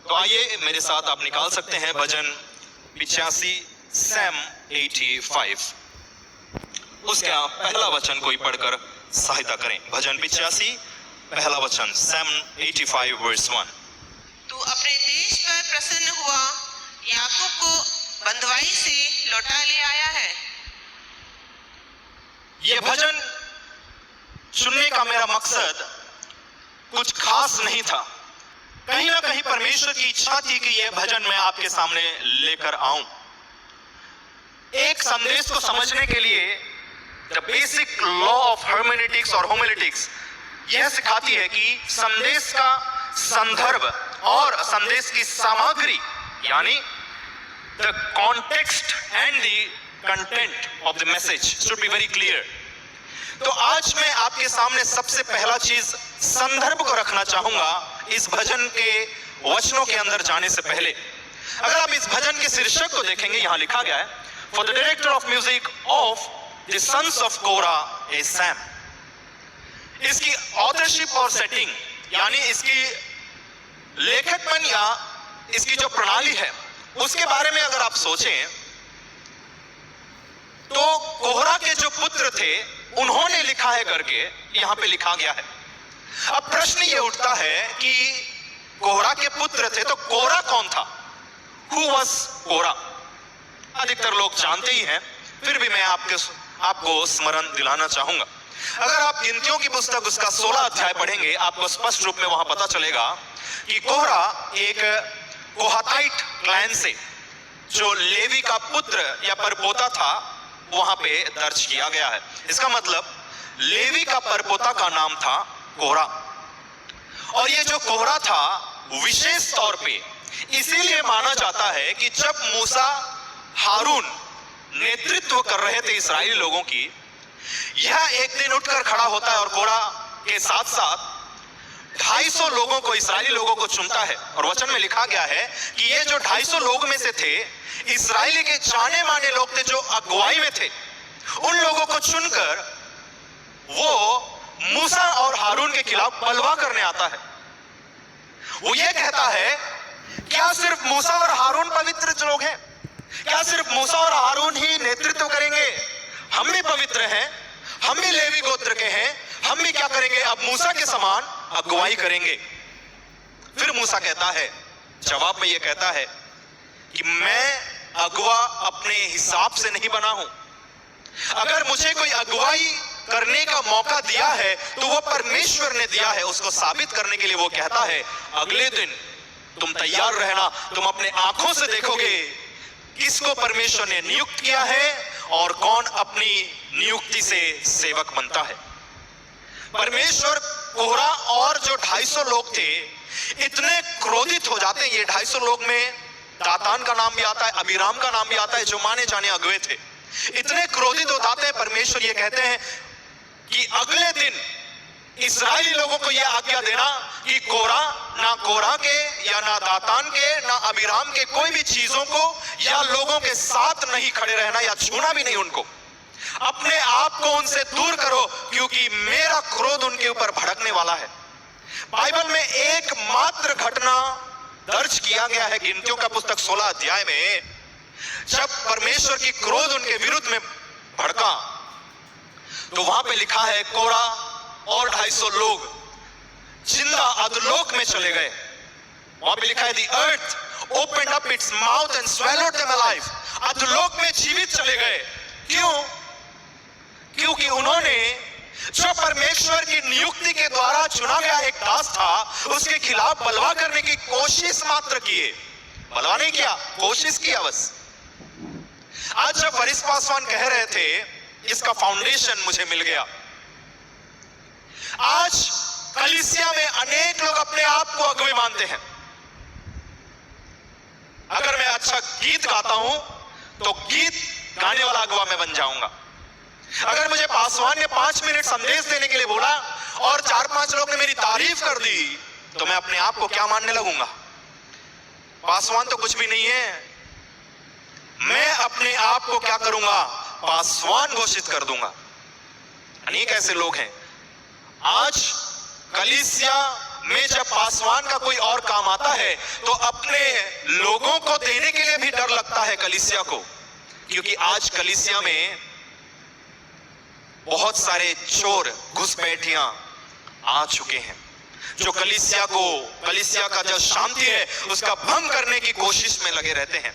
तो आइए मेरे साथ आप निकाल सकते हैं भजन 85 सैम 85। उसका पहला वचन कोई पढ़कर सहायता करें। भजन 85 पहला वचन सैम 85 वर्स 1। तू अपने देश पर प्रसन्न हुआ, याकूब को बंधुआई से लौटा ले आया है। यह भजन सुनने का मेरा मकसद कुछ खास नहीं था। कहीं ना कहीं परमेश्वर की इच्छा थी कि यह भजन मैं आपके सामने लेकर आऊं। एक संदेश को समझने के लिए the basic law of hermeneutics और होमिलेटिक्स यह सिखाती है कि संदेश का संदर्भ और संदेश की सामग्री यानी the context and the content of the message should be very clear. तो आज मैं आपके सामने सबसे पहला चीज संदर्भ को रखना चाहूंगा इस भजन के वचनों के अंदर जाने से पहले। अगर आप इस भजन के शीर्षक को देखेंगे, यहां लिखा गया है for the director of music of the sons of Korah a psalm. इसकी ऑथरशिप और सेटिंग यानी इसकी लेखकपन या इसकी जो प्रणाली है उसके बारे में अगर आप सोचें तो कोहरा के जो पुत्र थे उन्होंने लिखा है करके यहां पे लिखा गया है। अब प्रश्न ये उठता है कि कोहरा के पुत्र थे तो कोरा कौन था? Who was कोरा? अधिकतर लोग जानते ही हैं, फिर भी मैं आपको स्मरण दिलाना चाहूंगा। अगर आप गिनतियों की पुस्तक उसका 16 अध्याय पढ़ेंगे आपको स्पष्ट रूप में वहां पता चलेगा कि कोहरा एक कोहाताइट क्लैन से जो लेवी का पुत्र या परपोता था वहां पे दर्ज किया गया है। इसका मतलब लेवी का परपोता का नाम था कोहरा। और ये जो कोहरा था विशेष तौर पे इसीलिए माना जाता है कि जब मूसा हारून नेतृत्व कर रहे थे इस्राएली लोगों की, यह एक दिन उठकर खड़ा होता है और कोहरा के साथ साथ 250 लोगों को, इस्राएली लोगों को चुनता है। और वचन में लिखा गया है कि ये जो 250 लोग में से थे इस्राएली के जाने माने लोग थे जो अगुवाई में थे, उन लोगों को चुनकर वो मूसा और हारून के खिलाफ बलवा करने आता है। वो ये कहता है क्या सिर्फ मूसा और हारून पवित्र लोग हैं? क्या सिर्फ मूसा और हारून ही नेतृत्व करेंगे? हम भी पवित्र हैं, हम भी लेवी गोत्र के हैं, हम भी क्या करेंगे? अब मूसा के समान अगुवाई करेंगे। फिर मूसा कहता है, जवाब में यह कहता है कि मैं अगुवा अपने हिसाब से नहीं बना हूं। अगर मुझे कोई अगुवाई करने का मौका दिया है तो वो परमेश्वर ने दिया है। उसको साबित करने के लिए वो कहता है अगले दिन तुम तैयार रहना, तुम अपने आंखों से देखोगे किसको परमेश्वर ने नियुक्त किया है और कौन अपनी नियुक्ति से सेवक बनता है। परमेश्वर कोहरा और जो 250 लोग थे इतने क्रोधित हो जाते हैं। ये 250 लोग में दातान का नाम भी आता है, अबीराम का नाम भी आता है जो माने जाने अगुवे थे। इतने क्रोधित हो जाते हैं, परमेश्वर ये कहते हैं कि अगले दिन इस्राएली लोगों को यह आज्ञा देना कि कोरा ना कोरा के या ना दातान के ना अबीराम के कोई भी चीजों को या लोगों के साथ नहीं खड़े रहना या छूना भी नहीं उनको। अपने आप को उनसे दूर करो क्योंकि मेरा क्रोध उनके ऊपर भड़कने वाला है। बाइबल में एकमात्र घटना दर्ज किया गया है गिनतियों का पुस्तक 16 अध्याय में, जब परमेश्वर की क्रोध उनके विरुद्ध में भड़का तो वहां पे लिखा है कोरा और 250 लोग जिंदा अधोलोक में चले गए। वहां पे लिखा है the earth opened up its mouth and swallowed them alive. अधोलोक में जीवित चले गए। क्यों? क्योंकि उन्होंने जो परमेश्वर की नियुक्ति के द्वारा चुना गया एक दास था उसके खिलाफ बलवा करने की कोशिश मात्र किए। बलवा नहीं किया, कोशिश किया बस। आज जब वरिष्ठ पासवान कह रहे थे इसका फाउंडेशन मुझे मिल गया। आज कलीसिया में अनेक लोग अपने आप को अगुवे मानते हैं। अगर मैं अच्छा गीत गाता हूं तो गीत गाने वाला अगुवा मैं बन जाऊंगा। अगर मुझे पासवान ने 5 मिनट संदेश देने के लिए बोला और 4-5 लोग ने मेरी तारीफ कर दी तो मैं अपने आप को क्या मानने लगूंगा? पासवान तो कुछ भी नहीं है। मैं अपने आप को क्या करूंगा? पासवान घोषित कर दूंगा। अनेक ऐसे लोग हैं आज कलीसिया में जब पासवान का कोई और काम आता है तो अपने लोगों को देने के लिए भी डर लगता है कलीसिया को, क्योंकि आज कलीसिया में बहुत सारे चोर घुसपैठियां आ चुके हैं जो कलीसिया का जो शांति है उसका भंग करने की कोशिश में लगे रहते हैं।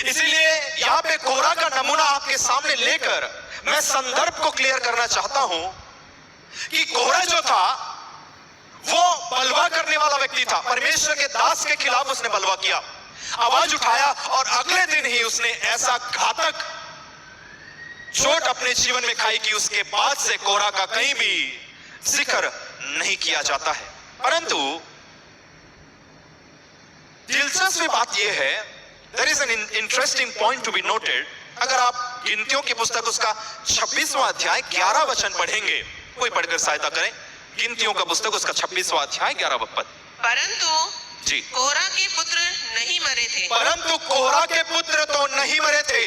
इसीलिए यहां पे कोरह का नमूना आपके सामने लेकर मैं संदर्भ को क्लियर करना चाहता हूं कि कोरह जो था वो बलवा करने वाला व्यक्ति था। परमेश्वर के दास के खिलाफ उसने बलवा किया, आवाज उठाया और अगले दिन ही उसने ऐसा घातक चोट अपने जीवन में खाई कि उसके बाद से कोरह का कहीं भी जिक्र नहीं किया जाता है। परंतु दिलचस्प बात यह है, there is an interesting point to be noted। अगर आप गिनतियों की पुस्तक उसका 26वां अध्याय 11 वचन पढ़ेंगे, कोई पढ़कर सहायता करें। गिनतियों का पुस्तक उसका 26वां अध्याय 11 पद। परंतु जी, कोरह के पुत्र नहीं मरे थे। परंतु कोरह के पुत्र तो नहीं मरे थे।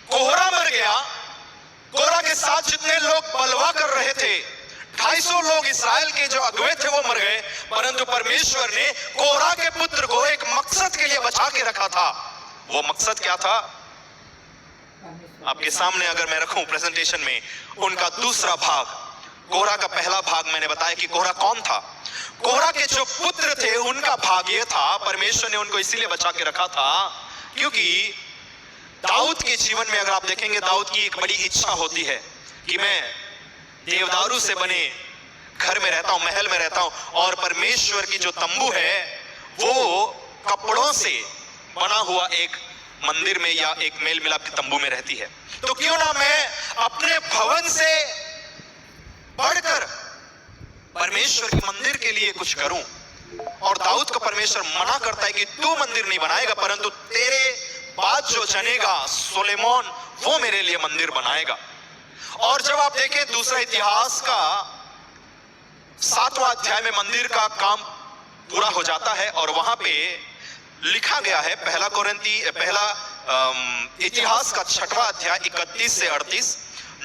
कोरह मर गया, कोरह के साथ जितने लोग बलवा कर रहे थे 250 लोग इस्राएल के जो अगुवे थे वो मर गए, परंतु परमेश्वर ने कोरह के पुत्र को एक मकसद के लिए बचा के रखा था। वो मकसद क्या था? आपके सामने अगर मैं रखूं प्रेजेंटेशन में उनका दूसरा भाग। कोरह का पहला भाग मैंने बताया कि कोरह कौन था। कोरह के जो पुत्र थे उनका भाग ये था, परमेश्वर ने उनको इसीलिए बचा के रखा था क्योंकि दाऊद के जीवन में अगर आप देखेंगे, दाऊद की एक बड़ी इच्छा होती है कि मैं देवदारू से बने घर में रहता हूं, महल में रहता हूं, और परमेश्वर की जो तंबू है वो कपड़ों से बना हुआ एक मंदिर में या एक मेल मिलाप के तंबू में रहती है। तो क्यों ना मैं अपने भवन से बढ़कर परमेश्वर के मंदिर के लिए कुछ करूं। और दाऊद को परमेश्वर मना करता है कि तू मंदिर नहीं बनाएगा, परंतु तेरे बाद जो जनेगा सुलेमान वो मेरे लिए मंदिर बनाएगा। और जब आप देखें दूसरा इतिहास का 7वां अध्याय में मंदिर का काम पूरा हो जाता है और वहां पे लिखा गया है, पहला इतिहास का 6वां अध्याय 31 से 38,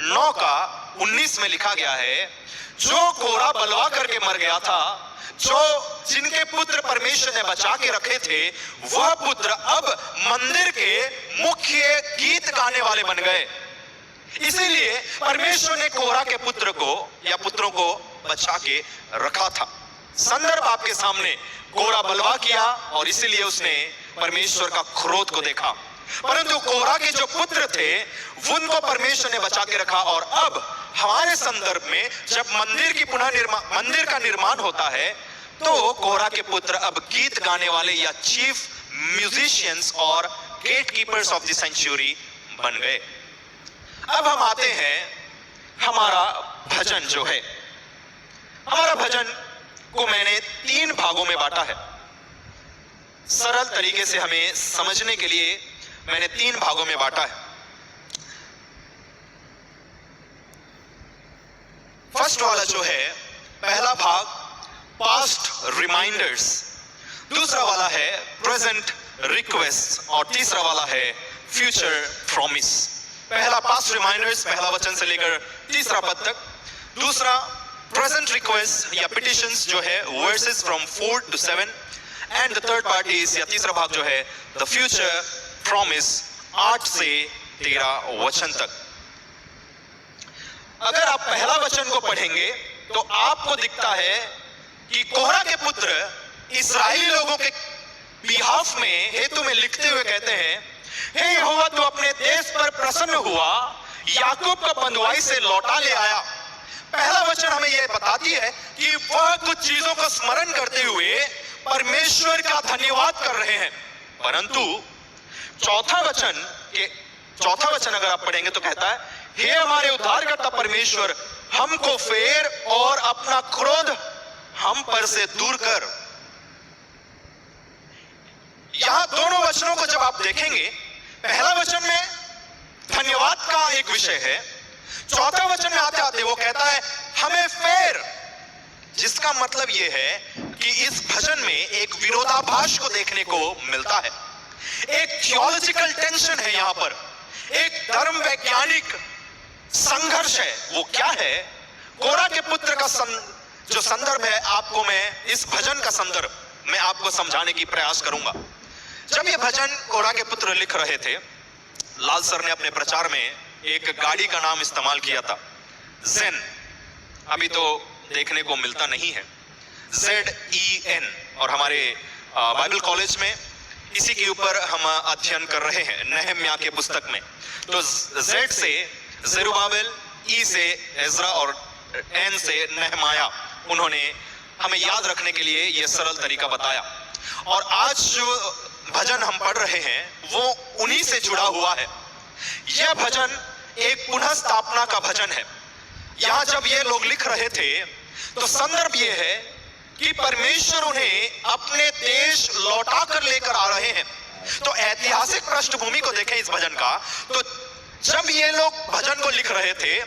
9 का 19 में लिखा गया है, जो कोरह बलवा करके मर गया था, जो जिनके पुत्र परमेश्वर ने बचा के रखे थे, वह पुत्र अब मंदिर के मुख्य गीत गाने वाले बन गए। इसीलिए परमेश्वर ने कोरह के पुत्र को या पुत्रों को बचा के रखा था। संदर्भ आपके सामने, कोरह बलवा किया और इसीलिए उसने परमेश्वर का क्रोध को देखा, परंतु कोरह के जो पुत्र थे उनको परमेश्वर ने बचा के रखा। और अब हमारे संदर्भ में जब मंदिर का निर्माण होता है तो कोरह के पुत्र अब गीत गाने वाले या चीफ म्यूजिशियंस और gatekeepers of the century बन गए। अब हम आते हैं हमारा भजन जो है। हमारा भजन को मैंने 3 भागों में बांटा है। सरल तरीके से हमें समझने के लिए मैंने 3 भागों में बांटा है। फर्स्ट वाला जो है, पहला भाग पास्ट रिमाइंडर्स, दूसरा वाला है प्रेजेंट रिक्वेस्ट और तीसरा वाला है फ्यूचर प्रॉमिस। पहला पास्ट रिमाइंडर्स, पहला वचन से लेकर तीसरा पद तक। दूसरा प्रेजेंट रिक्वेस्ट या पिटिशंस जो है versus from 4 to 7, and the third part is या तीसरा भाग जो है द फ्यूचर प्रॉमिस 8 से 13 वचन तक। अगर आप पहला वचन को पढ़ेंगे तो आपको दिखता है कि कोरह के पुत्र इस्राएली लोगों के बिहाफ में हेतु में लिखते हुए कहते हैं, हे यहोवा तू अपने देश पर प्रसन्न हुआ, याकूब को बंधुआई से लौटा ले आया। पहला वचन हमें यह बताती है कि वह कुछ चीजों को स्मरण करते हुए परमेश्वर का धन्यवाद कर रहे हैं, परंतु चौथा वचन अगर आप पढ़ेंगे तो कहता है, हे हमारे उद्धारकर्ता परमेश्वर, हमको फेर और अपना क्रोध हम पर से दूर कर। यहां दोनों वचनों को जब आप देखेंगे, पहला वचन में धन्यवाद का एक विषय है, चौथा वचन में आते आते वो कहता है हमें फेर, जिसका मतलब यह है कि इस भजन में एक विरोधाभास को देखने को मिलता है। एक थियोलॉजिकल टेंशन है यहां पर, एक धर्म वैज्ञानिक संघर्ष है। वो क्या है? कोरह के पुत्र का जो संदर्भ है आपको मैं इस भजन का संदर्भ मैं आपको समझाने की प्रयास करूंगा। जब ये भजन कोरा के पुत्र लिख रहे थे, लाल सर ने अपने प्रचार में एक गाड़ी का नाम इस्तेमाल किया था, ज़ेन। अभी तो देखने को मिलता नहीं है, ZEN। और हमारे बाइबल कॉलेज में इसी के ऊपर हम अध्ययन कर रहे हैं नहम्याह के पुस्तक में। तो Z से जेरुब्बाबेल, E से एज्रा और N से नहमायाह उन्होंने हमें याद रखने के लिए यह सरल तरीका बताया। और आज जो भजन हम पढ़ रहे हैं वो उन्हीं से जुड़ा हुआ है। यह भजन एक पुनः स्थापना का भजन है। यहां जब ये लोग लिख रहे थे तो संदर्भ ये है कि परमेश्वर उन्हें अपने देश लौटा कर लेकर आ रहे हैं। तो ऐतिहासिक पृष्ठभूमि को देखें इस भजन का, तो जब ये लोग भजन को लिख रहे थे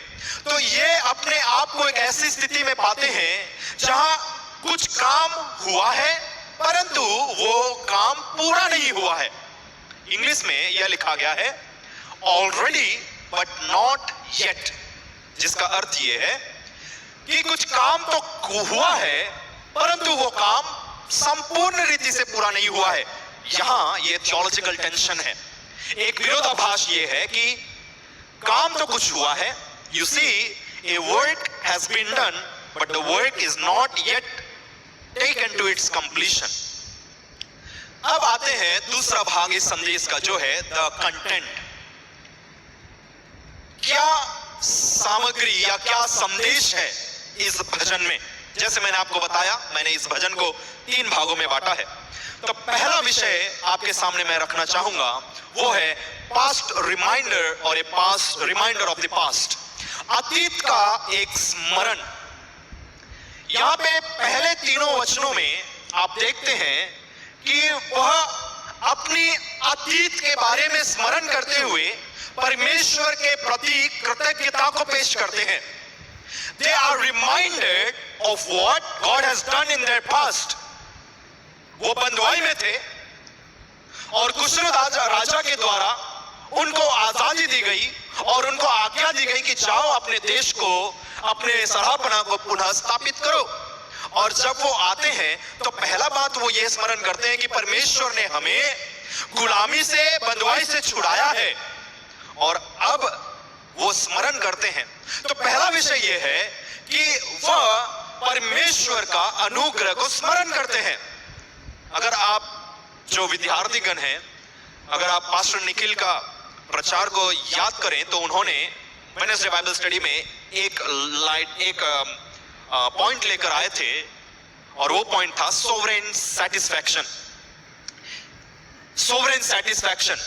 तो ये अपने आप को एक ऐसी स्थिति में पाते हैं जहां कुछ काम हुआ है परंतु वो काम पूरा नहीं हुआ है। इंग्लिश में यह लिखा गया है ऑलरेडी बट नॉट येट, जिसका अर्थ ये है कि कुछ काम तो हुआ है परंतु वो काम संपूर्ण रीति से पूरा नहीं हुआ है। यहां ये थियोलॉजिकल टेंशन है। एक विरोधाभास ये है कि काम तो कुछ हुआ है, you see a work has been done but the work is not yet taken to its completion. अब आते हैं दूसरा भाग इस संदेश का, जो है द कंटेंट। क्या सामग्री या क्या संदेश है इस भजन में? जैसे मैंने आपको बताया, मैंने इस भजन को 3 भागों में बांटा है। तो पहला विषय आपके सामने मैं रखना चाहूंगा वो है पास्ट रिमाइंडर और a past reminder of the past, अतीत का एक स्मरण। यहां पे पहले 3 वचनों में आप देखते हैं कि वह अपनी अतीत के बारे में स्मरण करते हुए परमेश्वर के प्रति कृतज्ञता को पेश करते हैं। They are reminded of what God has done in their past. वो बंधुआई में थे और कुशल राजा के द्वारा उनको आजादी दी गई और उनको आज्ञा दी गई कि जाओ अपने देश को, अपने सराहना को पुनः स्थापित करो। और जब वो आते हैं तो पहला बात वो ये स्मरण करते हैं कि परमेश्वर ने हमें गुलामी से, बंधुआई से छुड़ाया है और अब वो स्मरण करते हैं। तो पहला विषय ये है कि वह परमेश्वर का अनुग्रह को स्मरण करते हैं। अगर आप जो विद्यार्थीगण हैं, अगर आप पास्टर निखिल का प्रचार को याद करें तो उन्होंने वेडनेसडे बाइबल स्टडी में एक पॉइंट लेकर आए थे और वो पॉइंट था सोवरेन सैटिस्फैक्शन। Sovereign satisfaction.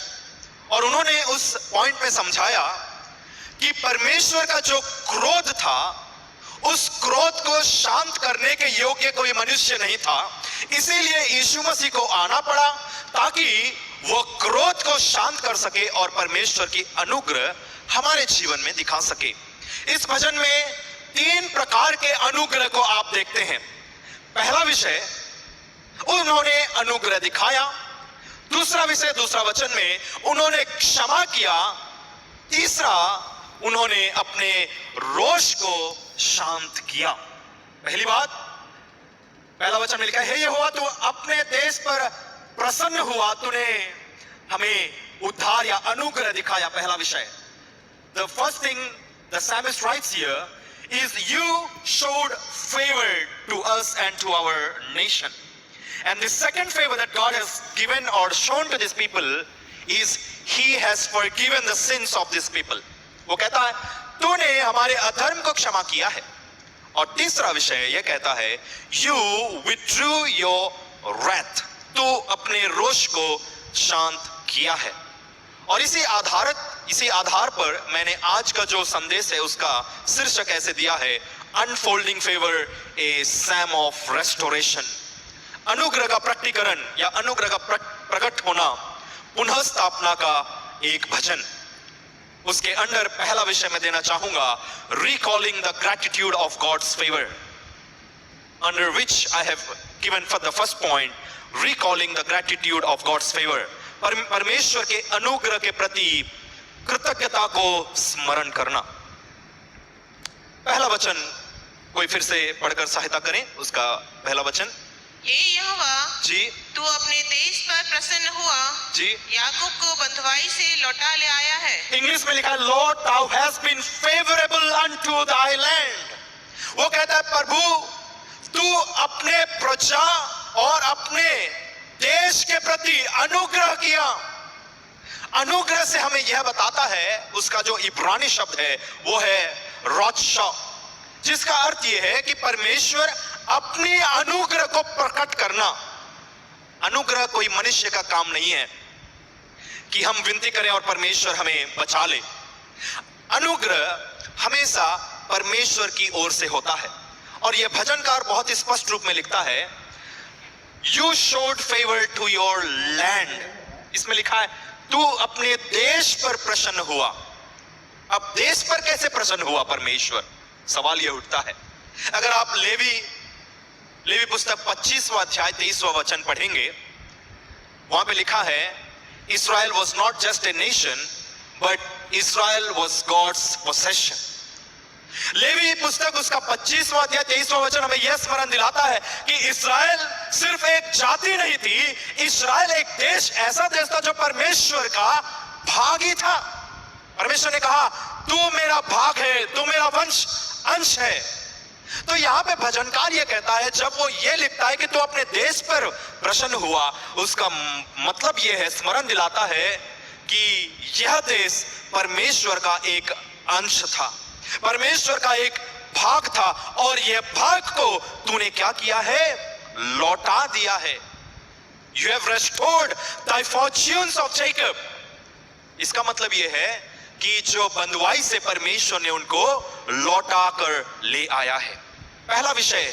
और उन्होंने उस पॉइंट में समझाया कि परमेश्वर का जो क्रोध था उस क्रोध को शांत करने के योग्य कोई मनुष्य नहीं था, इसीलिए यीशु मसीह को आना पड़ा ताकि वो क्रोध को शांत कर सके और परमेश्वर की अनुग्रह हमारे जीवन में दिखा सके। इस भजन में 3 प्रकार के अनुग्रह को आप देखते हैं। पहला विषय, उन्होंने अनुग्रह दिखाया। दूसरा विषय, दूसरा वचन में उन्होंने क्षमा किया। तीसरा, उन्होंने अपने रोष को शांत किया। पहली बात, पहला वचन में लिखा है, हे यहोवा तू अपने देश पर प्रसन्न हुआ, तूने हमें उद्धार या अनुग्रह दिखाया। पहला विषय, the first thing the psalmist writes here is you showed favor to us and to our nation. And the second favor that God has given or shown to this people is he has forgiven the sins of this people. वो कहता है तूने हमारे अधर्म को क्षमा किया है। और तीसरा विषय यह कहता है you withdrew your wrath, तू अपने रोष को शांत किया है। और इसी आधार पर मैंने आज का जो संदेश है उसका शीर्षक ऐसे दिया है, unfolding favour, A Sam of restoration. अनुग्रह का प्रकटीकरण या अनुग्रह का प्रकट होना, पुनः स्थापना का एक भजन। उसके अंदर पहला विषय मैं देना चाहूंगा, recalling the gratitude of God's favour, under which I have given for the first point, recalling the gratitude of God's favour. परमेश्वर के अनुग्रह के प्रति कृतज्ञता को स्मरण करना। पहला वचन कोई फिर से पढ़कर सहायता करें उसका पहला वचन। हे यहोवा, जी तू अपने देश पर प्रसन्न हुआ, जी। याकूब को बंधुआई से लौटा ले आया है। इंग्लिश में लिखा है Lord thou hast been favorable unto thy land। वो कहता है प्रभु तू अपने प्रजा और अपने देश के प्रति अनुग्रह किया। अनुग्रह से हमें यह बताता है, उसका जो इब्रानी शब्द है वो है रोत्शा, जिसका अर्थ यह है कि परमेश्वर अपने अनुग्रह को प्रकट करना। अनुग्रह कोई मनुष्य का काम नहीं है कि हम विनती करें और परमेश्वर हमें बचा ले। अनुग्रह हमेशा परमेश्वर की ओर से होता है। और यह भजनकार बहुत स्पष्ट रूप में लिखता है, you showed favour to your land. इसमें लिखा है तू अपने देश पर प्रसन्न हुआ। अब देश पर कैसे प्रसन्न हुआ परमेश्वर? सवाल यह उठता है। अगर आप लेवी पुस्तक 25वां अध्याय 23वां वचन पढ़ेंगे, वहां पे लिखा है Israel was not just a nation but Israel was God's possession. लेवी पुस्तक उसका 25वां अध्याय 23वां वचन हमें यह स्मरण दिलाता है कि इस्राएल सिर्फ एक जाति नहीं थी, इस्राएल एक देश, ऐसा देश था जो परमेश्वर का भाग ही था। परमेश्वर ने कहा तू मेरा भाग है, तू मेरा वंश अंश है। तो यहां पे भजनकार ये कहता है, जब वो ये लिखता है कि तू अपने देश पर प्रसन्न हुआ, उसका मतलब ये है, स्मरण दिलाता है कि यह देश परमेश्वर का एक अंश था, परमेश्वर का एक भाग था, और यह भाग को तूने क्या किया है? लौटा दिया है। You have restored thy fortunes of Jacob। इसका मतलब यह है कि जो बंधुआई से परमेश्वर ने उनको लौटा कर ले आया है। पहला विषय,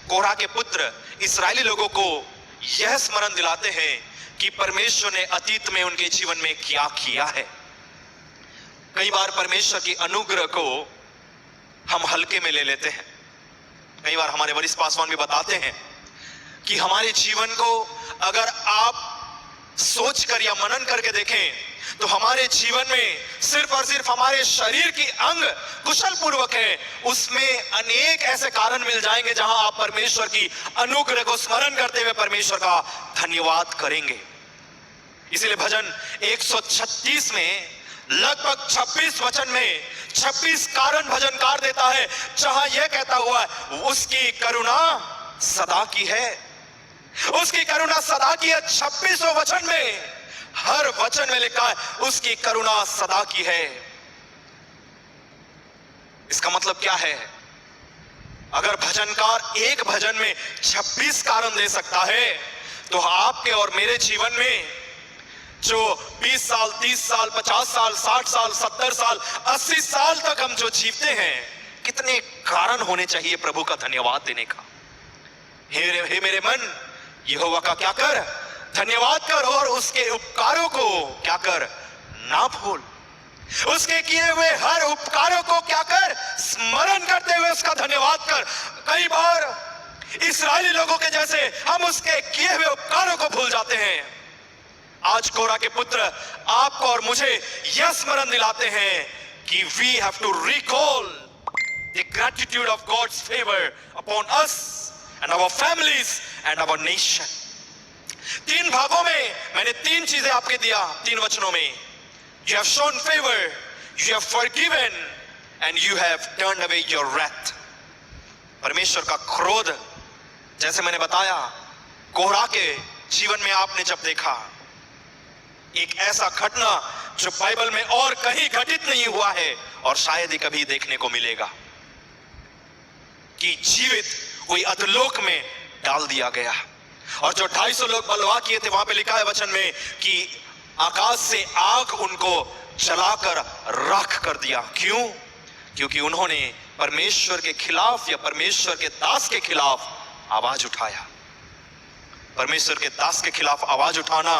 कोरह के पुत्र इस्राएली लोगों को यह स्मरण दिलाते हैं कि परमेश्वर ने अतीत में उनके जीवन में क्या किया है। कई बार परमेश्वर की अनुग्रह को हम हल्के में ले लेते हैं। कई बार हमारे वरिष्ठ पासवान भी बताते हैं कि हमारे जीवन को अगर आप सोचकर या मनन करके देखें तो हमारे जीवन में सिर्फ और सिर्फ हमारे शरीर की अंग कुशल पूर्वक है, उसमें अनेक ऐसे कारण मिल जाएंगे जहां आप परमेश्वर की अनुग्रह को स्मरण करते हुए परमेश्वर का धन्यवाद करेंगे। इसीलिए भजन 136 में लगभग 26 वचन में 26 कारण भजनकार देता है, जहां यह कहता हुआ है उसकी करुणा सदा की है, उसकी करुणा सदा की है। 26 वचन में हर वचन में लिखा है उसकी करुणा सदा की है। इसका मतलब क्या है? अगर भजनकार एक भजन में 26 कारण दे सकता है, तो आपके और मेरे जीवन में जो 20 साल, 30 साल, 50 साल, 60 साल, 70 साल, 80 साल तक हम जो जीवते हैं, कितने कारण होने चाहिए प्रभु का धन्यवाद देने का। हे मेरे मन, यहोवा का क्या कर? धन्यवाद कर, और उसके उपकारों को क्या कर? ना भूल। उसके किए हुए हर उपकारों को क्या कर? स्मरण करते हुए उसका धन्यवाद कर। कई बार इस्राएली लोगों के जैसे हम उसके किए हुए उपकारों को भूल जाते हैं। आज कोरह के पुत्र आपको और मुझे यह स्मरण दिलाते हैं कि we have to recall the gratitude of God's favor upon us and our families and our nation। 3 भागों में मैंने 3 चीजें आपके दिया, 3 वचनों में। You have shown favor, you have forgiven and you have turned away your wrath। परमेश्वर का क्रोध, जैसे मैंने बताया, कोरह के जीवन में आपने जब देखा, एक ऐसा घटना जो बाइबल में और कहीं घटित नहीं हुआ है और शायद ही कभी देखने को मिलेगा, कि जीवित कोई अधोलोक में डाल दिया गया। और जो 250 लोग बलवा किए थे, वहां पे लिखा है वचन में कि आकाश से आग उनको जलाकर राख कर दिया। क्यों? क्योंकि उन्होंने परमेश्वर के खिलाफ या परमेश्वर के दास के खिलाफ आवाज उठाया। परमेश्वर के दास के खिलाफ आवाज उठाना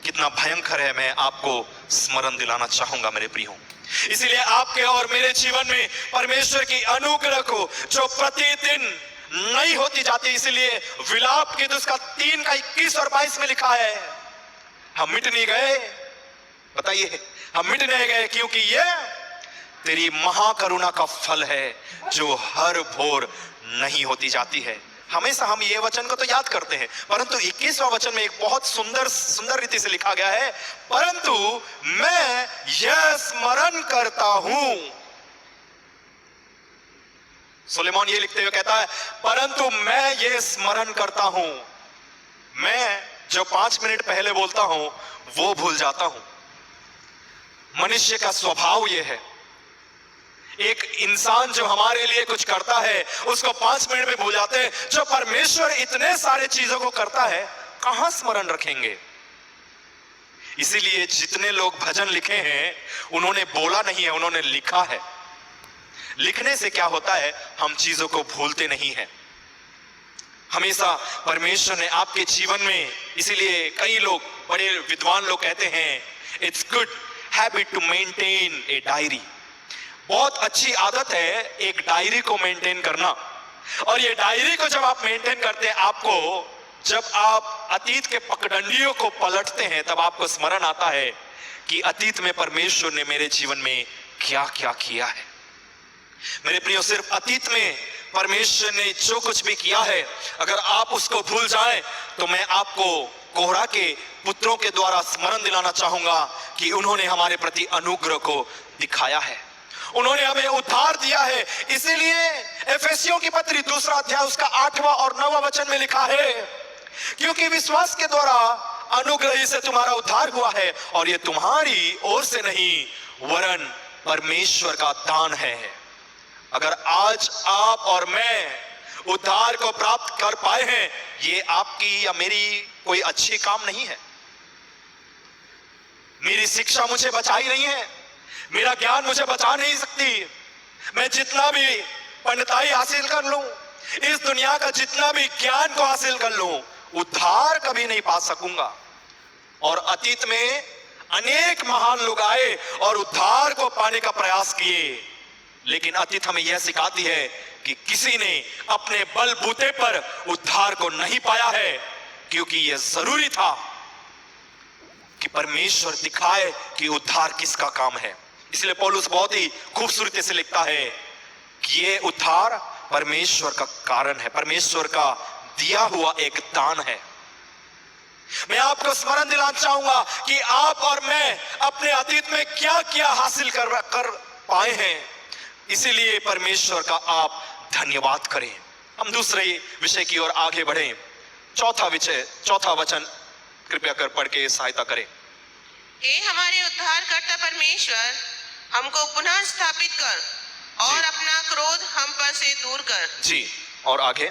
कितना भयंकर है, मैं आपको स्मरण दिलाना चाहूंगा मेरे प्रियो। इसीलिए आपके और मेरे जीवन में परमेश्वर की अनुग्रह को जो प्रतिदिन नहीं होती जाती, इसीलिए विलाप गीत उसका 3 का 21 और 22 में लिखा है, हम मिट नहीं गए। बताइए, हम मिट नहीं गए क्योंकि ये तेरी महाकरुणा का फल है जो हर भोर नहीं होती जाती है। हमेशा हम ये वचन को तो याद करते हैं, परंतु 21वां वचन में एक बहुत सुंदर रीति से लिखा गया है, परंतु मैं यह स्मरण करता हूं। सुलेमान ये लिखते हुए कहता है, परंतु मैं ये स्मरण करता हूं, मैं जो 5 मिनट पहले बोलता हूं वो भूल जाता हूं। मनुष्य का स्वभाव यह है, एक इंसान जो हमारे लिए कुछ करता है उसको 5 मिनट में भूल जाते हैं। जो परमेश्वर इतने सारे चीजों को करता है कहां स्मरण रखेंगे। इसीलिए जितने लोग भजन लिखे हैं उन्होंने बोला नहीं है, उन्होंने लिखा है। लिखने से क्या होता है, हम चीजों को भूलते नहीं हैं। हमेशा परमेश्वर ने आपके जीवन में, इसीलिए कई लोग, बड़े विद्वान लोग कहते हैं, it's good habit to maintain a diary. बहुत अच्छी आदत है एक डायरी को मेंटेन करना। और ये डायरी को जब आप मेंटेन करते हैं, आपको जब आप अतीत के पगडंडियों को पलटते हैं तब आपको स्मरण आता है कि अतीत में परमेश्वर ने मेरे जीवन में क्या क्या किया है। मेरे प्रियो, सिर्फ अतीत में परमेश्वर ने जो कुछ भी किया है अगर आप उसको भूल जाएं तो मैं आपको कोरह के पुत्रों के द्वारा स्मरण दिलाना चाहूंगा कि उन्होंने हमारे प्रति अनुग्रह को दिखाया है, उन्होंने हमें उद्धार दिया है। इसीलिए एफेसियों की पत्री 2 अध्याय उसका 8वां और 9वां वचन में लिखा है, क्योंकि विश्वास के द्वारा अनुग्रह से तुम्हारा उद्धार हुआ है और ये तुम्हारी ओर से नहीं वरन परमेश्वर का दान है। अगर आज आप और मैं उद्धार को प्राप्त कर पाए हैं, ये आपकी या मेरी कोई अच्छी काम नहीं है। मेरी शिक्षा मुझे बचाई नहीं है, मेरा ज्ञान मुझे बचा नहीं सकती। मैं जितना भी पंडिताई हासिल कर लूं, इस दुनिया का जितना भी ज्ञान को हासिल कर लूं, उद्धार कभी नहीं पा सकूंगा। और अतीत में अनेक महान लोग आए और उद्धार को पाने का प्रयास किए, लेकिन अतीत हमें यह सिखाती है कि किसी ने अपने बलबूते पर उद्धार को नहीं पाया है, क्योंकि यह जरूरी था कि परमेश्वर दिखाए कि उद्धार किसका काम है। इसलिए पौलुस बहुत ही खूबसूरती से लिखता है कि ये उद्धार परमेश्वर का कारण है, परमेश्वर का दिया हुआ एक दान है। मैं आपको स्मरण दिलाना चाहूंगा कि आप और मैं अपने अतीत में क्या क्या हासिल कर पाए हैं, इसीलिए परमेश्वर का आप धन्यवाद करें। हम दूसरे विषय की ओर आगे बढ़ें। चौथा वचन कृपया कर पढ़ के सहायता करें। हे हमारे उद्धारकर्ता परमेश्वर, हमको पुनः स्थापित कर और अपना क्रोध हम पर से दूर कर। जी, और आगे,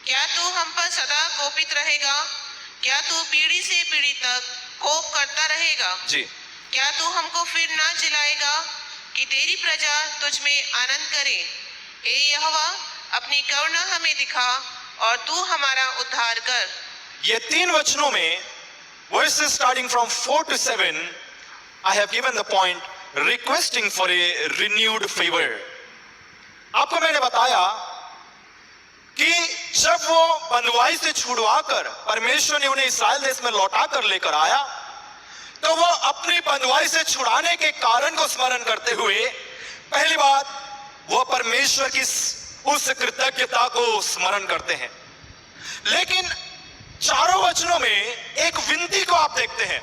क्या तू हम पर सदा कोपित रहेगा? क्या तू पीढ़ी से पीढ़ी तक कोप करता रहेगा? जी, क्या तू हमको फिर ना जिलाएगा कि तेरी प्रजा तुझ में आनंद करे? हे यहोवा, अपनी करुणा हमें दिखा और तू हमारा उद्धार कर। ये 3 वचनों में, verses starting from 4 to 7, I have given the point requesting for a renewed favor. आपको मैंने बताया कि जब वो बंधुआई से छुड़वाकर परमेश्वर ने उन्हें इस्राएल देश में लौटा कर लेकर आया, तो वो अपनी बंधुआई से छुड़ाने के कारण को स्मरण करते हुए, पहली बात वो परमेश्वर की उस कृतज्ञता को स्मरण करते हैं। लेकिन चारों वचनों में एक विनती को आप देखते हैं।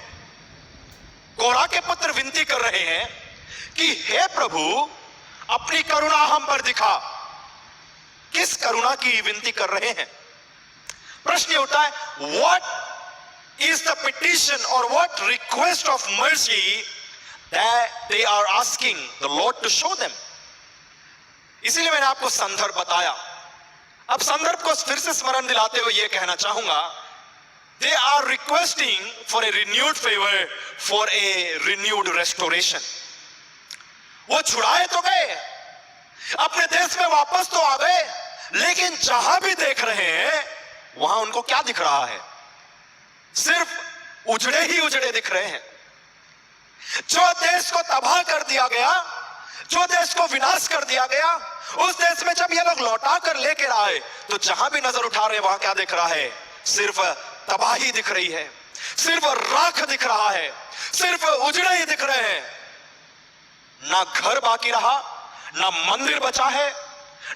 कोरह के पुत्र विनती कर रहे हैं कि हे प्रभु, अपनी करुणा हम पर दिखा। किस करुणा की विनती कर रहे हैं? प्रश्न ये उठा है, व्हाट इज द पिटिशन और what request of mercy that they are asking the Lord to show them. इसीलिए मैंने आपको संदर्भ बताया। अब संदर्भ को फिर से स्मरण दिलाते हुए यह कहना चाहूंगा, they are requesting for a renewed favor, for a renewed restoration. वो छुड़ाए तो गए, अपने देश में वापस तो आ गए, लेकिन जहां भी देख रहे हैं वहां उनको क्या दिख रहा है? सिर्फ उजड़े ही उजड़े दिख रहे हैं। जो देश को तबाह कर दिया गया, जो देश को विनाश कर दिया गया, उस देश में जब ये लोग लौटा कर लेकर आए तो जहां भी नजर उठा रहे वहां क्या दिख रहा है? सिर्फ तबाही दिख रही है, सिर्फ राख दिख रहा है, सिर्फ उजड़े ही दिख रहे हैं। ना घर बाकी रहा, ना मंदिर बचा है,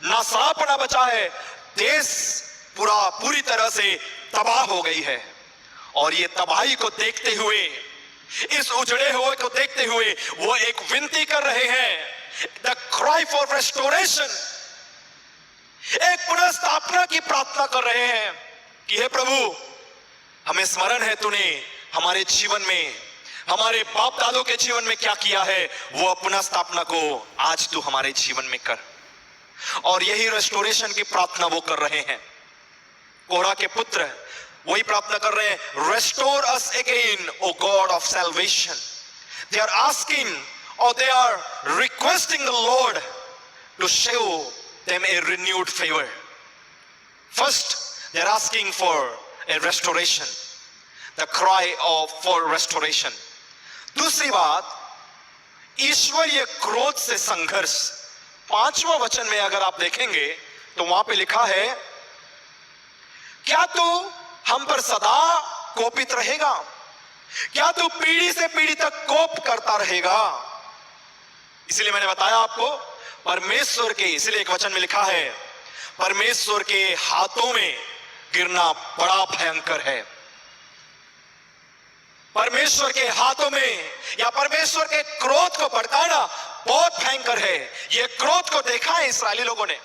ना सरापना बचा है। देश पूरी तरह से तबाह हो गई है। और ये तबाही को देखते हुए, इस उजड़े हुए को देखते हुए वो एक विनती कर रहे हैं, द क्राई फॉर रेस्टोरेशन, एक पुनर्स्थापना की प्रार्थना कर रहे हैं कि हे प्रभु, हमें स्मरण है तूने हमारे जीवन में, हमारे बाप दादों के जीवन में क्या किया है, वो पुनर्स्थापना को आज तू हमारे जीवन में कर। और यही रेस्टोरेशन की प्रार्थना वो कर रहे हैं। कोरह के पुत्र वही प्रार्थना कर रहे हैं, restore us again O God of salvation. They are asking और they are requesting the Lord to show them a renewed favour. First they are asking for a restoration, the cry of for restoration. दूसरी बात, ईश्वरीय क्रोध से संघर्ष। 5वां वचन में अगर आप देखेंगे तो वहां पे लिखा है, क्या तू हम पर सदा कोपित रहेगा? क्या तू पीढ़ी से पीढ़ी तक कोप करता रहेगा? इसलिए मैंने बताया आपको, परमेश्वर के, इसलिए एक वचन में लिखा है, परमेश्वर के हाथों में गिरना बड़ा भयंकर है। परमेश्वर के हाथों में या परमेश्वर के क्रोध को भड़काना बहुत भयंकर है। यह क्रोध को देखा है इस्राएली लोगों ने।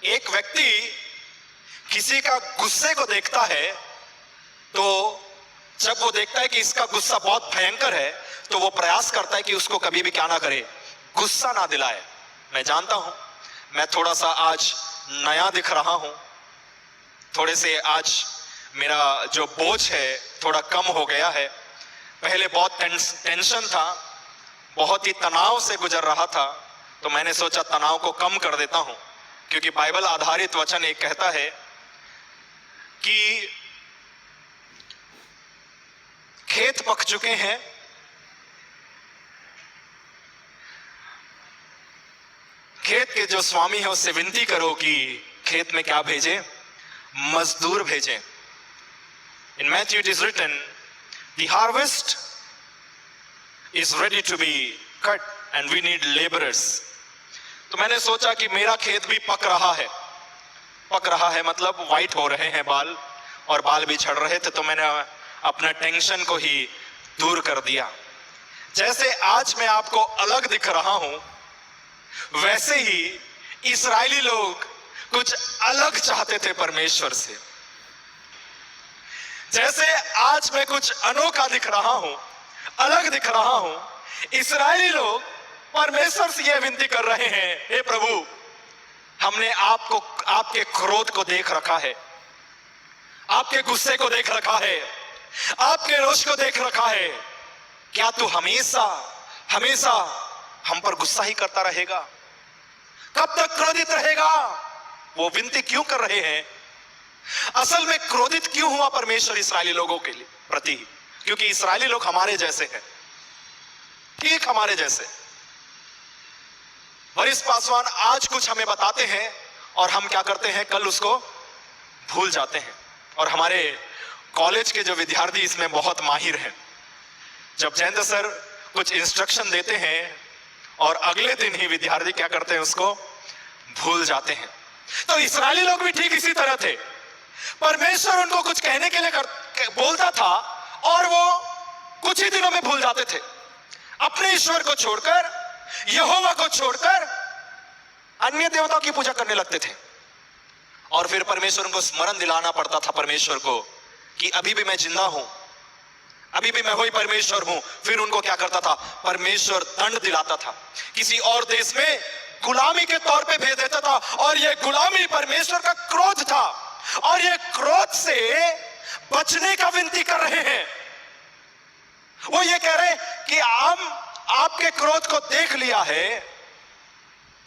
एक व्यक्ति किसी का गुस्से को देखता है, तो जब वो देखता है कि इसका गुस्सा बहुत भयंकर है, तो वो प्रयास करता है कि उसको कभी भी क्या ना करे, गुस्सा ना दिलाए। मैं जानता हूं, मैं थोड़ा सा आज नया दिख रहा हूं, थोड़े से आज मेरा जो बोझ है थोड़ा कम हो गया है। पहले बहुत टेंशन था, बहुत ही तनाव से गुजर रहा था, तो मैंने सोचा तनाव को कम कर देता हूं, क्योंकि बाइबल आधारित वचन एक कहता है कि खेत पक चुके हैं, खेत के जो स्वामी है उससे विनती करो कि खेत में क्या भेजे, मजदूर भेजें। In Matthew it is written, the harvest is ready to be cut and we need laborers. तो मैंने सोचा कि मेरा खेत भी पक रहा है। पक रहा है मतलब वाइट हो रहे हैं बाल, और बाल भी झड़ रहे थे, तो मैंने अपना टेंशन को ही दूर कर दिया। जैसे आज मैं आपको अलग दिख रहा हूं, वैसे ही इस्राएली लोग कुछ अलग चाहते थे परमेश्वर से। जैसे आज मैं कुछ अनोखा दिख रहा हूं, अलग दिख रहा हूं, इस्राएली लोग परमेश्वर से यह विनती कर रहे हैं, हे प्रभु, हमने आपको, आपके क्रोध को देख रखा है, आपके गुस्से को देख रखा है, आपके रोष को देख रखा है। क्या तू हमेशा हमेशा हम पर गुस्सा ही करता रहेगा? कब तक क्रोधित रहेगा? वो विनती क्यों कर रहे हैं? असल में क्रोधित क्यों हुआ परमेश्वर इस्राएली लोगों के लिए प्रति? क्योंकि इस्राएली लोग हमारे जैसे हैं, ठीक हमारे जैसे। वरिष्ठ पासवान आज कुछ हमें बताते हैं और हम क्या करते हैं, कल उसको भूल जाते हैं। और हमारे कॉलेज के जो विद्यार्थी इसमें बहुत माहिर हैं। जब जयंत सर कुछ इंस्ट्रक्शन देते हैं और अगले दिन ही विद्यार्थी क्या करते हैं, उसको भूल जाते हैं। तो इस्राएली लोग भी ठीक इसी तरह थे। परमेश्वर उनको कुछ कहने के लिए बोलता था और वो कुछ ही दिनों में भूल जाते थे। अपने ईश्वर को छोड़कर, यहोवा को छोड़कर अन्य देवताओं की पूजा करने लगते थे। और फिर परमेश्वर उनको स्मरण दिलाना पड़ता था परमेश्वर को कि अभी भी मैं जिंदा हूं, अभी भी मैं वही परमेश्वर हूं। फिर उनको क्या करता था, परमेश्वर दंड दिलाता था, किसी और देश में गुलामी के तौर पे भेज देता था। और यह गुलामी परमेश्वर का क्रोध था, और यह क्रोध से बचने का विनती कर रहे हैं। वो ये कह रहे हैं कि हम आपके क्रोध को देख लिया है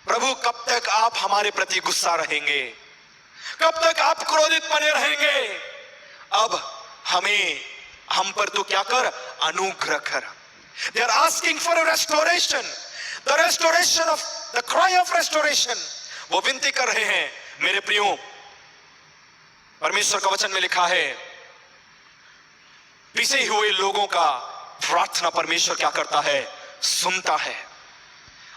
प्रभु, कब तक आप हमारे प्रति गुस्सा रहेंगे, कब तक आप क्रोधित बने रहेंगे? अब हम पर तो क्या कर, अनुग्रह कर। They are asking for a restoration, the restoration of the cry of restoration. वो विनती कर रहे हैं। मेरे प्रियो, परमेश्वर का वचन में लिखा है, पिसे हुए लोगों का प्रार्थना परमेश्वर क्या करता है, सुनता है।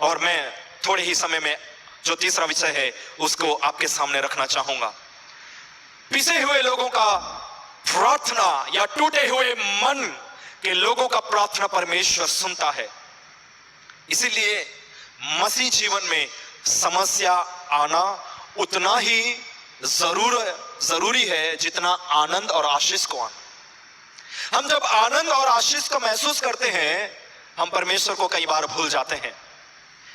और मैं थोड़े ही समय में जो तीसरा विषय है उसको आपके सामने रखना चाहूंगा। पिसे हुए लोगों का प्रार्थना या टूटे हुए मन के लोगों का प्रार्थना परमेश्वर सुनता है। इसीलिए मसीह जीवन में समस्या आना उतना ही जरूरी है जितना आनंद और आशीष को आना। हम जब आनंद और आशीष को महसूस करते हैं हम परमेश्वर को कई बार भूल जाते हैं।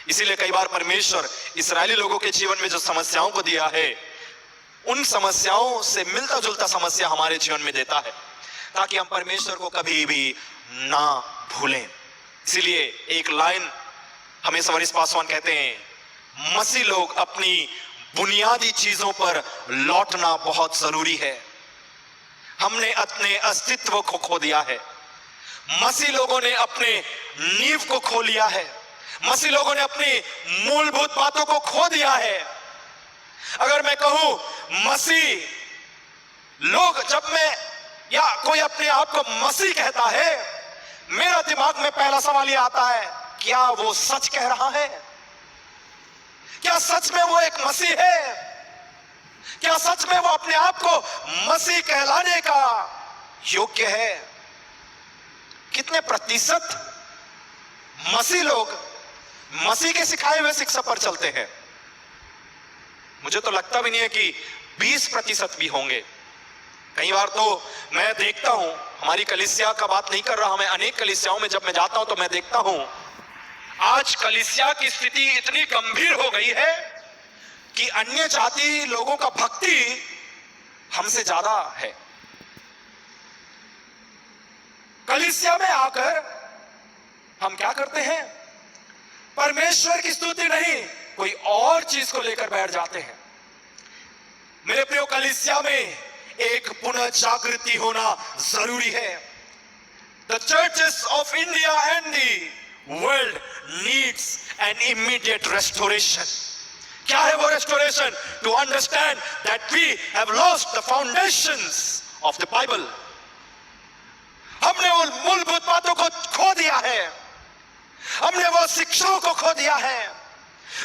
इसीलिए कई बार परमेश्वर इस्राएली लोगों के जीवन में जो समस्याओं को दिया है उन समस्याओं से मिलता जुलता समस्या हमारे जीवन में देता है ताकि हम परमेश्वर को कभी भी ना भूलें। इसीलिए एक लाइन हमें सवरिस पासवान कहते हैं, मसीह लोग अपनी बुनियादी चीजों पर लौटना बहुत जरूरी है। हमने अपने अस्तित्व को खो दिया है। मसीह लोगों ने अपने नींव को खो लिया है। मसीह लोगों ने अपनी मूलभूत बातों को खो दिया है। अगर मैं कहूं मसीह लोग, जब मैं या कोई अपने आप को मसीह कहता है मेरा दिमाग में पहला सवाल यह आता है, क्या वो सच कह रहा है? क्या सच में वो एक मसीह है? क्या सच में वो अपने आप को मसीह कहलाने का योग्य है? कितने प्रतिशत मसीह लोग मसीह के सिखाए हुए शिक्षा पर चलते हैं? मुझे तो लगता भी नहीं है कि 20% भी होंगे। कई बार तो मैं देखता हूं, हमारी कलीसिया का बात नहीं कर रहा, मैं अनेक कलीसियाओं में जब मैं जाता हूं तो मैं देखता हूं आज कलीसिया की स्थिति इतनी गंभीर हो गई है कि अन्य जाति लोगों का भक्ति हमसे ज्यादा है। कलीसिया में आकर हम क्या करते हैं? परमेश्वर की स्तुति नहीं, कोई और चीज को लेकर बैठ जाते हैं। मेरे प्रिय, कलीसिया में एक पुनः जागृति होना जरूरी है। The churches of India and the world needs an immediate restoration. क्या है वो restoration? To understand that we have lost the foundations of the Bible. हमने उन मूलभूत बातों को खो दिया है। हमने वो शिक्षाओं को खो दिया है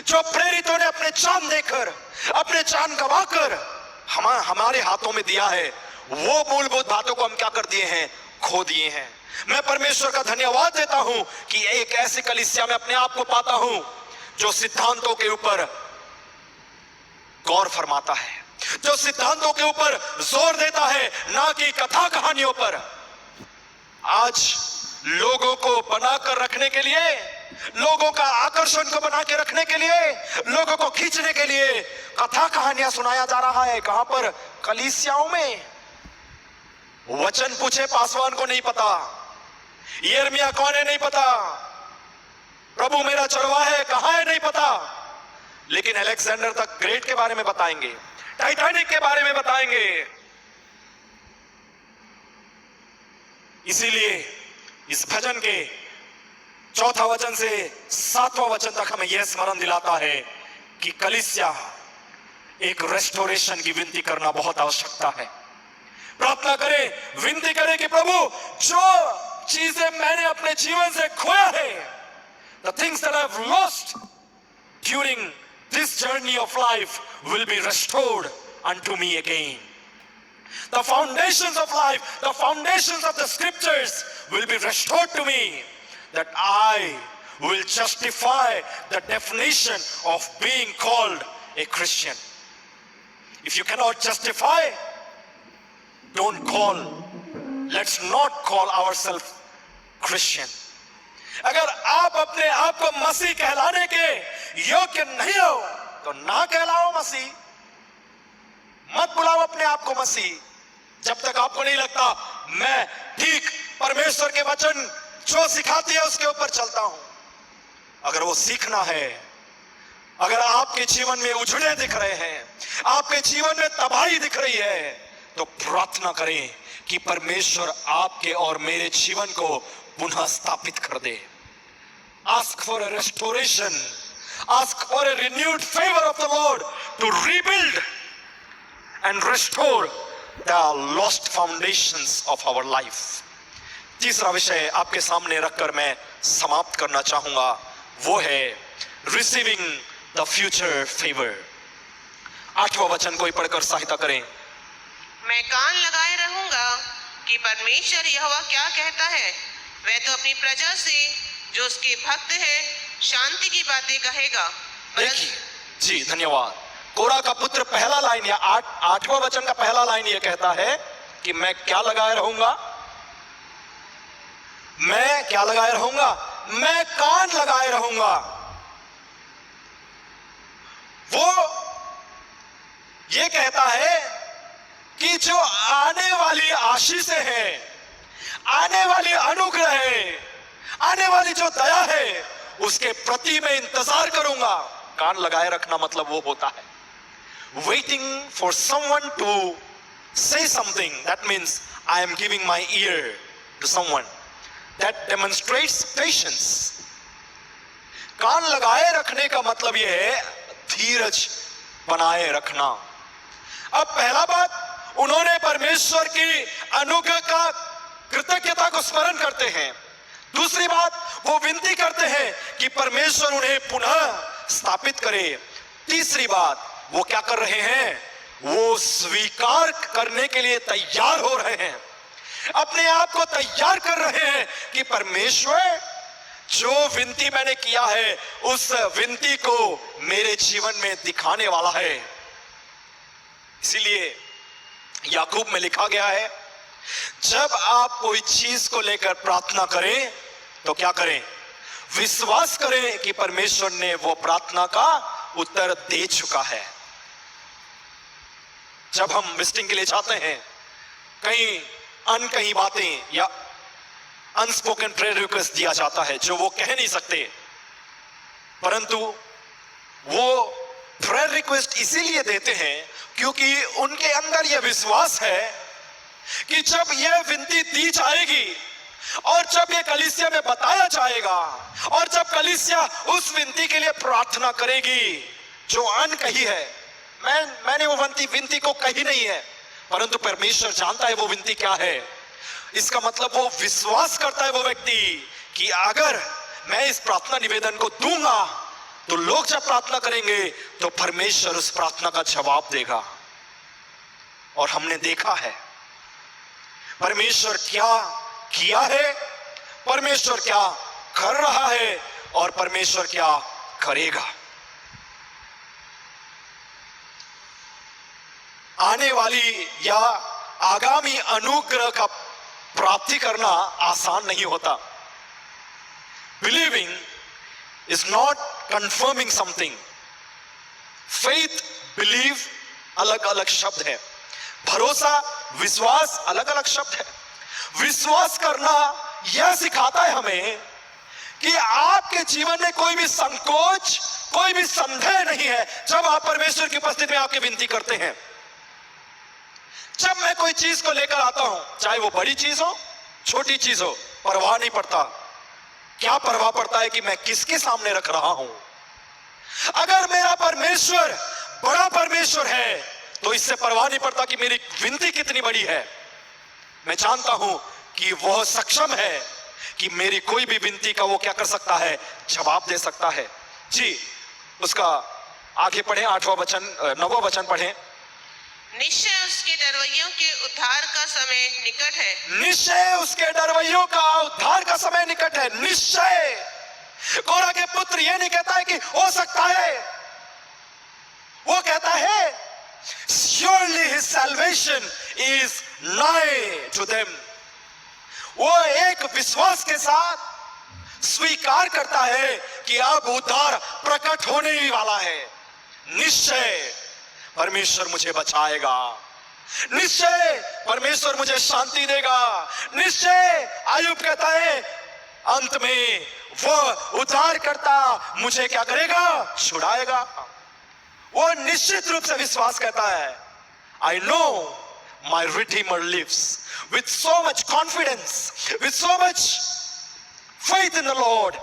जो प्रेरितों ने अपने जान देकर, अपने जान गंवाकर हमारे हाथों में दिया है। वो मूलभूत बातों को हम क्या कर दिए हैं? खो दिए हैं। मैं परमेश्वर का धन्यवाद देता हूं कि एक ऐसी कलीसिया में अपने आप को पाता हूं जो सिद्धांतों के ऊपर गौर फरमाता है, जो सिद्धांतों के ऊपर जोर देता है, ना कि कथा कहानियों पर। आज लोगों को बनाकर रखने के लिए, लोगों का आकर्षण को बना के रखने के लिए, लोगों को खींचने के लिए कथा कहानियां सुनाया जा रहा है। कहां पर? कलीसियाओं में। वचन पूछे पासवान को नहीं पता, यिर्मयाह कौन है नहीं पता, प्रभु मेरा चरवाहा है कहां है नहीं पता, लेकिन अलेक्जेंडर द ग्रेट के बारे में बताएंगे, टाइटैनिक के बारे में बताएंगे। इसीलिए इस भजन के 4वां वचन से 7वां वचन तक हमें यह स्मरण दिलाता है कि कलीसिया एक रेस्टोरेशन की विनती करना बहुत आवश्यकता है। प्रार्थना करें, विनती करें कि प्रभु जो चीजें मैंने अपने जीवन से खोया है, the things that I've lost during this journey of life will be restored unto me again. The foundations of life, the foundations of the scriptures will be restored to me, that I will justify the definition of being called a Christian. If you cannot justify, don't call, let's not call ourselves Christian. अगर आप अपने आप को मसीह कहलाने के योग्य नहीं हो तो ना कहलाओ मसीह, मत बुलाओ अपने आप को मसीह जब तक आपको नहीं लगता मैं ठीक परमेश्वर के वचन जो सिखाती है उसके ऊपर चलता हूं। अगर वो सीखना है, अगर आपके जीवन में उजड़े दिख रहे हैं, आपके जीवन में तबाही दिख रही है, तो प्रार्थना करें कि परमेश्वर आपके और मेरे जीवन को पुनः स्थापित कर दे। Ask for a restoration, ask for a renewed favor of the Lord to rebuild and restore the lost foundations of our life. तीसरा विषय आपके सामने रखकर मैं समाप्त करना चाहूंगा, वो है रिसीविंग द फ्यूचर फेवर। 8वां वचन कोई पढ़कर सहायता करें। मैं कान लगाए रहूंगा कि परमेश्वर यहोवा क्या कहता है। वह तो अपनी प्रजा से जो उसके भक्त है शांति की बातें कहेगा। देखिए जी, धन्यवाद। कोरा का पुत्र पहला लाइन या 8वां वचन का पहला लाइन यह कहता है कि मैं क्या लगाए रहूंगा, मैं क्या लगाए रहूंगा, मैं कान लगाए रहूंगा। वो ये कहता है कि जो आने वाली आशीषें हैं, आने वाली अनुग्रह है, आने वाली जो दया है, उसके प्रति मैं इंतजार करूंगा। कान लगाए रखना मतलब वो होता है waiting for someone to say something. That means I am giving my ear to someone. That demonstrates patience. कान लगाए रखने का मतलब यह है धीरज बनाए रखना। अब पहला बात, उन्होंने परमेश्वर की अनुग्रह का कृतज्ञता को स्मरण करते हैं। दूसरी बात, वो विनती करते हैं कि परमेश्वर उन्हें पुनः स्थापित करे। तीसरी बात, वो क्या कर रहे हैं, वो स्वीकार करने के लिए तैयार हो रहे हैं, अपने आप को तैयार कर रहे हैं कि परमेश्वर जो विनती मैंने किया है उस विनती को मेरे जीवन में दिखाने वाला है। इसीलिए याकूब में लिखा गया है, जब आप कोई चीज को लेकर प्रार्थना करें तो क्या करें, विश्वास करें कि परमेश्वर ने वो प्रार्थना का उत्तर दे चुका है। जब हम विजिटिंग के लिए जाते हैं, कहीं अनकही बातें या अनस्पोकन प्रेयर रिक्वेस्ट दिया जाता है जो वो कह नहीं सकते, परंतु वो प्रेयर रिक्वेस्ट इसीलिए देते हैं क्योंकि उनके अंदर यह विश्वास है कि जब यह विनती दी जाएगी और जब यह कलीसिया में बताया जाएगा और जब कलीसिया उस विनती के लिए प्रार्थना करेगी जो अनकही है, मैंने वो विनती को कही नहीं है, परंतु परमेश्वर जानता है वो विनती क्या है। इसका मतलब वो विश्वास करता है वो व्यक्ति कि अगर मैं इस प्रार्थना निवेदन को दूंगा तो लोग जब प्रार्थना करेंगे तो परमेश्वर उस प्रार्थना का जवाब देगा। और हमने देखा है परमेश्वर क्या किया है, परमेश्वर क्या कर रहा है और परमेश्वर क्या करेगा। आने वाली या आगामी अनुग्रह का प्राप्ति करना आसान नहीं होता। Believing is not confirming something. Faith, believe अलग अलग शब्द है, भरोसा, विश्वास अलग अलग शब्द है। विश्वास करना यह सिखाता है हमें कि आपके जीवन में कोई भी संकोच, कोई भी संदेह नहीं है जब आप परमेश्वर की उपस्थिति में आके विनती करते हैं। जब मैं कोई चीज को लेकर आता हूं, चाहे वो बड़ी चीज हो, छोटी चीज हो, परवाह नहीं पड़ता। क्या परवाह पड़ता है कि मैं किसके सामने रख रहा हूं। अगर मेरा परमेश्वर बड़ा परमेश्वर है तो इससे परवाह नहीं पड़ता कि मेरी विनती कितनी बड़ी है। मैं जानता हूं कि वह सक्षम है कि मेरी कोई भी विनती का वो क्या कर सकता है, जवाब दे सकता है। जी, उसका आगे पढ़ें, 8वां वचन, 9वां वचन पढ़ें। निश्चय उसके डरवैयों के उद्धार का समय निकट है। निश्चय उसके डरवैयों का उद्धार का समय निकट है। निश्चय, कोरा के पुत्र यह नहीं कहता है कि हो सकता है, वो कहता है surely his salvation is nigh to them। वो एक विश्वास के साथ स्वीकार करता है कि अब उद्धार प्रकट होने ही वाला है। निश्चय परमेश्वर मुझे बचाएगा, निश्चय परमेश्वर मुझे शांति देगा। निश्चय अय्यूब कहता है अंत में वो उद्धार करता मुझे क्या करेगा, छुड़ाएगा। वो निश्चित रूप से विश्वास कहता है, I know my Redeemer lives। With so much confidence, with so much faith in the Lord,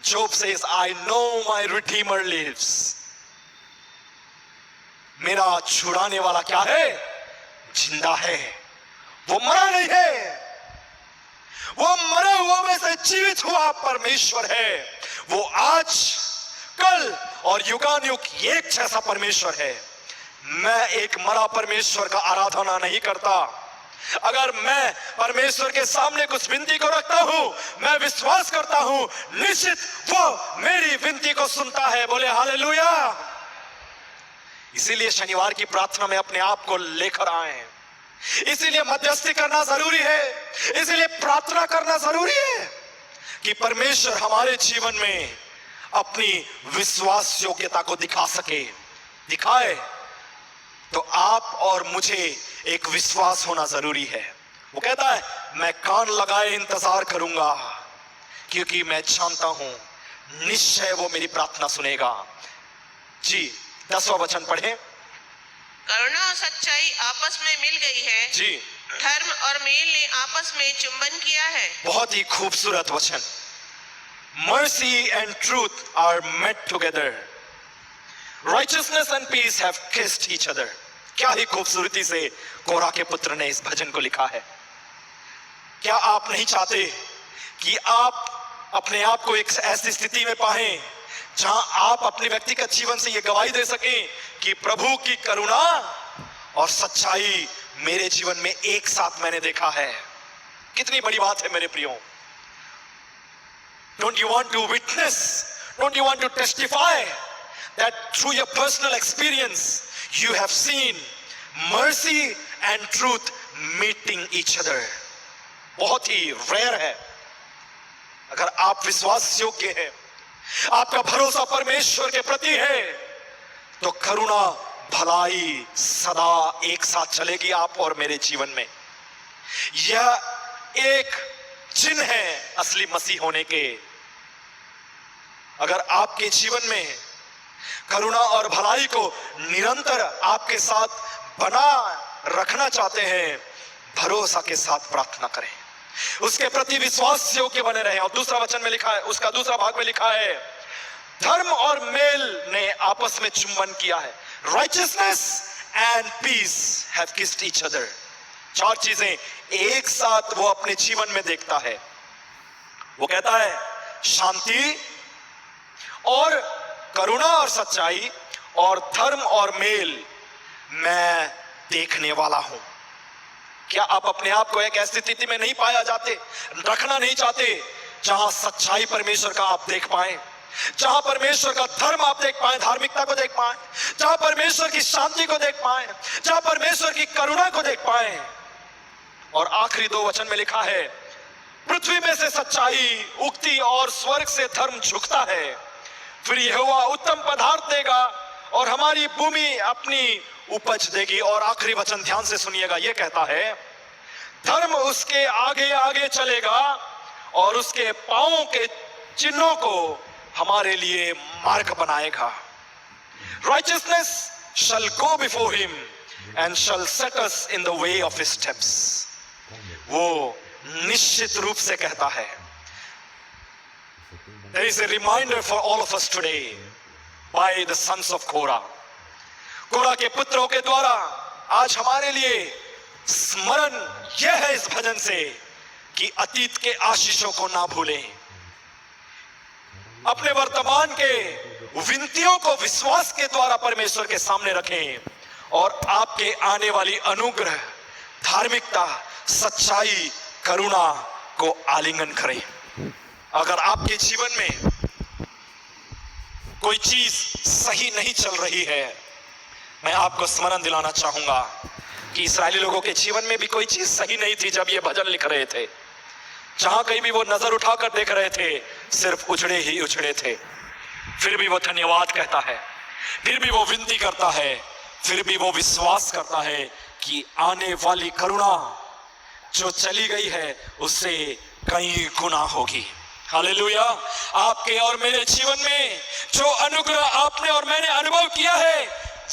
Job says, I know my Redeemer lives। मेरा छुड़ाने वाला क्या है, जिंदा है, वो मरा नहीं है, वो मरे हुए में से जीवित हुआ परमेश्वर है। वो आज, कल और युगानुयुग एक जैसा परमेश्वर है। मैं एक मरा परमेश्वर का आराधना नहीं करता। अगर मैं परमेश्वर के सामने कुछ विनती को रखता हूं, मैं विश्वास करता हूं निश्चित वो मेरी विनती को सुनता है। बोले हालेलुया। इसीलिए शनिवार की प्रार्थना में अपने आप को लेकर आए, इसीलिए मध्यस्थी करना जरूरी है, इसीलिए प्रार्थना करना जरूरी है कि परमेश्वर हमारे जीवन में अपनी विश्वास योग्यता को दिखा सके, दिखाए। तो आप और मुझे एक विश्वास होना जरूरी है। वो कहता है मैं कान लगाए इंतजार करूंगा, क्योंकि मैं जानता हूं निश्चय वो मेरी प्रार्थना सुनेगा। जी 10वां वचन पढ़े। करुणा और सच्चाई आपस में मिल गई है, जी धर्म और मेल ने आपस में चुंबन किया है। बहुत ही खूबसूरत वचन। Mercy and truth are met together. Righteousness and peace have kissed each other. क्या ही खूबसूरती से कोरा के पुत्र ने इस भजन को लिखा है। क्या आप नहीं चाहते कि आप अपने आप को एक ऐसी स्थिति में पाएं जहां आप अपने व्यक्तिगत जीवन से ये गवाही दे सकें कि प्रभु की करुणा और सच्चाई मेरे जीवन में एक साथ मैंने देखा है। कितनी बड़ी बात है मेरे प्रियो। Don't you want to witness? Don't you want to testify that through your personal experience you have seen mercy and truth meeting each other? बहुत ही रेयर है। अगर आप विश्वास योग्य हैं, आपका भरोसा परमेश्वर के प्रति है, तो करुणा भलाई सदा एक साथ चलेगी आप और मेरे जीवन में। यह एक चिन्ह है असली मसीह होने के। अगर आपके जीवन में करुणा और भलाई को निरंतर आपके साथ बना रखना चाहते हैं, भरोसा के साथ प्रार्थना करें, उसके प्रति विश्वास योग्य बने रहें। और दूसरा वचन में लिखा है, उसका दूसरा भाग में लिखा है, धर्म और मेल ने आपस में चुंबन किया है। Righteousness and peace have kissed each other. 4 चीजें एक साथ वो अपने जीवन में देखता है। वो कहता है शांति और करुणा और सच्चाई और धर्म और मेल मैं देखने वाला हूं। क्या आप अपने आप को एक ऐसी स्थिति में नहीं पाया जाते, रखना नहीं चाहते, जहां सच्चाई परमेश्वर का आप देख पाए, जहां परमेश्वर का धर्म आप देख पाए, धार्मिकता को देख पाए, जहां परमेश्वर की शांति को देख पाए, जहां परमेश्वर की करुणा को देख पाए। और आखिरी 2 वचन में लिखा है, पृथ्वी में से सच्चाई उगती और स्वर्ग से धर्म झुकता है, फिर यहोवा उत्तम पदार्थ देगा और हमारी भूमि अपनी उपज देगी। और आखिरी वचन ध्यान से सुनिएगा, यह कहता है, धर्म उसके आगे आगे चलेगा और उसके पांवों के चिन्हों को हमारे लिए मार्ग बनाएगा। Righteousness shall go before him and shall set us in the way of his steps. वो निश्चित रूप से कहता है। There is a reminder for all of us today by the sons of Korah. कोरा के पुत्रों के द्वारा आज हमारे लिए स्मरण यह है इस भजन से कि अतीत के आशीषों को ना भूलें, अपने वर्तमान के विनतियों को विश्वास के द्वारा परमेश्वर के सामने रखें और आपके आने वाली अनुग्रह, धार्मिकता, सच्चाई, करुणा को आलिंगन करें। अगर आपके जीवन में कोई चीज सही नहीं चल रही है, मैं आपको स्मरण दिलाना चाहूंगा कि इस्राएली लोगों के जीवन में भी कोई चीज सही नहीं थी जब ये भजन लिख रहे थे। जहां कहीं भी वो नजर उठाकर देख रहे थे, सिर्फ उजड़े ही उजड़े थे। फिर भी वो धन्यवाद कहता है, फिर भी वो विनती करता है, फिर भी वो विश्वास करता है कि आने वाली करुणा जो चली गई है उससे कई गुना होगी। हालेलुया। आपके और मेरे जीवन में जो अनुग्रह आपने और मैंने अनुभव किया है,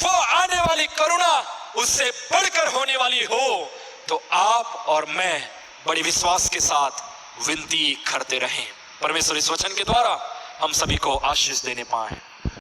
वो आने वाली करुणा उससे बढ़कर होने वाली हो, तो आप और मैं बड़ी विश्वास के साथ विनती करते रहें। परमेश्वर इस वचन के द्वारा हम सभी को आशीष देने पाए।